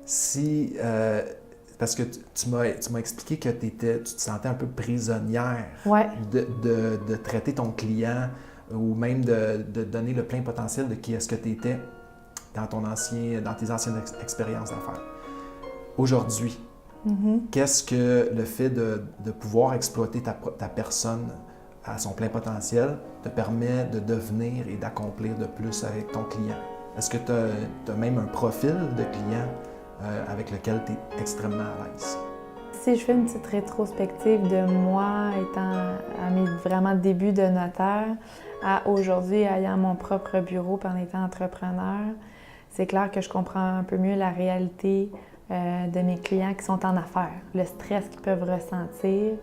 Si, parce que tu m'as expliqué que tu te sentais un peu prisonnière Ouais. de traiter ton client ou même de donner le plein potentiel de qui est-ce que tu étais dans tes anciennes expériences d'affaires. Aujourd'hui, qu'est-ce que le fait de pouvoir exploiter ta personne à son plein potentiel te permet de devenir et d'accomplir de plus avec ton client? Est-ce que tu as même un profil de client avec lequel tu es extrêmement à l'aise? Si je fais une petite rétrospective de moi étant à mes vraiment débuts de notaire à aujourd'hui ayant mon propre bureau et en étant entrepreneur, c'est clair que je comprends un peu mieux la réalité de mes clients qui sont en affaires, le stress qu'ils peuvent ressentir,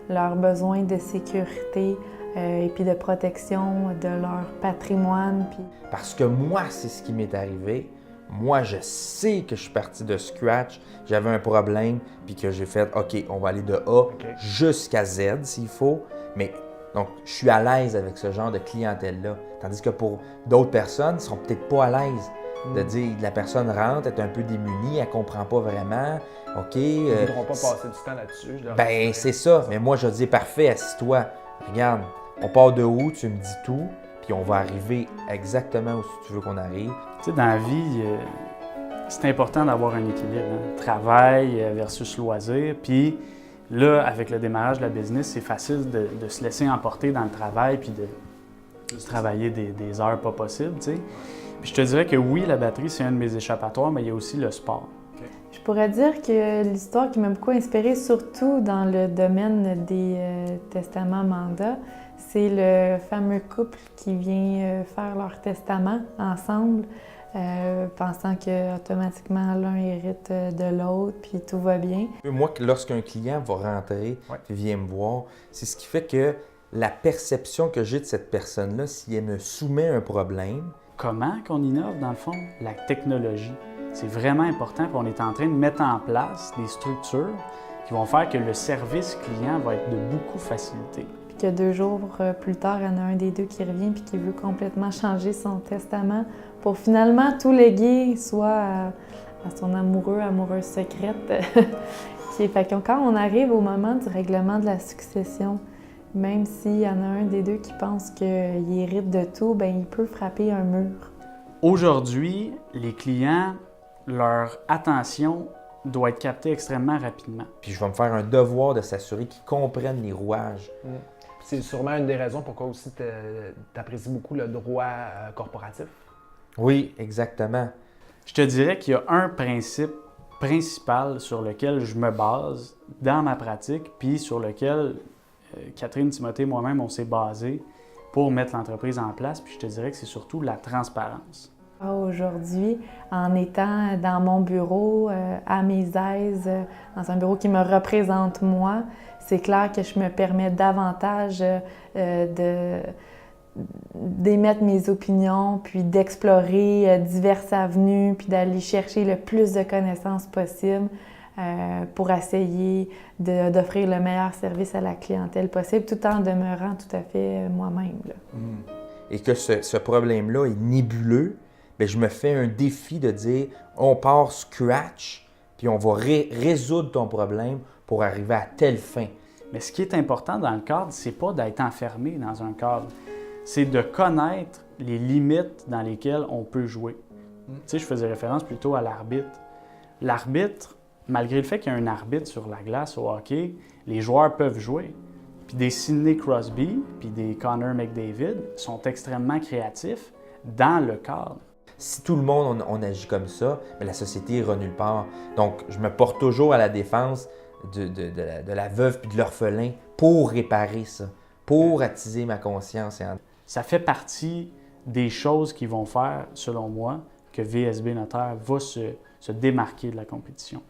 leurs besoins de sécurité et puis de protection de leur patrimoine. Parce que moi, c'est ce qui m'est arrivé. Moi, je sais que je suis parti de scratch, j'avais un problème, puis que j'ai fait, OK, on va aller de A jusqu'à Z s'il faut. Mais donc, je suis à l'aise avec ce genre de clientèle-là. Tandis que pour d'autres personnes, ils ne seront peut-être pas à l'aise de dire, la personne rentre, elle est un peu démunie, elle ne comprend pas vraiment. OK. Ils ne voudront pas passer du temps là-dessus. Ben, c'est ça. Mais moi, je dis, parfait, assis-toi. Regarde, on part de où, tu me dis tout, puis on va arriver exactement où tu veux qu'on arrive. Tu sais, dans la vie, c'est important d'avoir un équilibre. Hein? Travail versus loisir. Puis là, avec le démarrage de la business, c'est facile de se laisser emporter dans le travail puis de travailler des heures pas possibles. Tu sais. Puis je te dirais que oui, la batterie, c'est un de mes échappatoires, mais il y a aussi le sport. Je pourrais dire que l'histoire qui m'a beaucoup inspirée, surtout dans le domaine des testaments mandats, c'est le fameux couple qui vient faire leur testament ensemble, pensant qu'automatiquement l'un hérite de l'autre, puis tout va bien. Moi, lorsqu'un client va rentrer et vient me voir, c'est ce qui fait que la perception que j'ai de cette personne-là, si elle me soumet un problème. Comment qu'on innove, dans le fond? La technologie. C'est vraiment important, puis on est en train de mettre en place des structures qui vont faire que le service client va être de beaucoup facilité. Puis que 2 jours plus tard, il y en a un des deux qui revient puis qui veut complètement changer son testament pour finalement tout léguer, soit à son amoureuse secrète. Fait que quand on arrive au moment du règlement de la succession, même s'il y en a un des deux qui pense qu'il hérite de tout, bien, il peut frapper un mur. Aujourd'hui, les clients, leur attention doit être captée extrêmement rapidement. Puis je vais me faire un devoir de s'assurer qu'ils comprennent les rouages. C'est sûrement une des raisons pourquoi aussi tu apprécies beaucoup le droit corporatif. Oui, exactement. Je te dirais qu'il y a un principe principal sur lequel je me base dans ma pratique, puis sur lequel Catherine, Timothée, moi-même, on s'est basé pour mettre l'entreprise en place, puis je te dirais que c'est surtout la transparence. Aujourd'hui, en étant dans mon bureau, à mes aises, dans un bureau qui me représente moi, c'est clair que je me permets davantage d'émettre mes opinions, puis d'explorer diverses avenues, puis d'aller chercher le plus de connaissances possible pour essayer d'offrir le meilleur service à la clientèle possible, tout en demeurant tout à fait moi-même. Et que ce problème-là est nébuleux, bien, je me fais un défi de dire on part scratch, puis on va résoudre ton problème pour arriver à telle fin. Mais ce qui est important dans le cadre, c'est pas d'être enfermé dans un cadre, c'est de connaître les limites dans lesquelles on peut jouer. Tu sais, je faisais référence plutôt à l'arbitre. L'arbitre, malgré le fait qu'il y a un arbitre sur la glace au hockey, les joueurs peuvent jouer. Puis des Sidney Crosby, puis des Connor McDavid sont extrêmement créatifs dans le cadre. Si tout le monde on agit comme ça, bien, la société ira nulle part. Donc, je me porte toujours à la défense de la veuve puis de l'orphelin pour réparer ça, pour attiser ma conscience. Ça fait partie des choses qui vont faire, selon moi, que VSB Notaire va se démarquer de la compétition.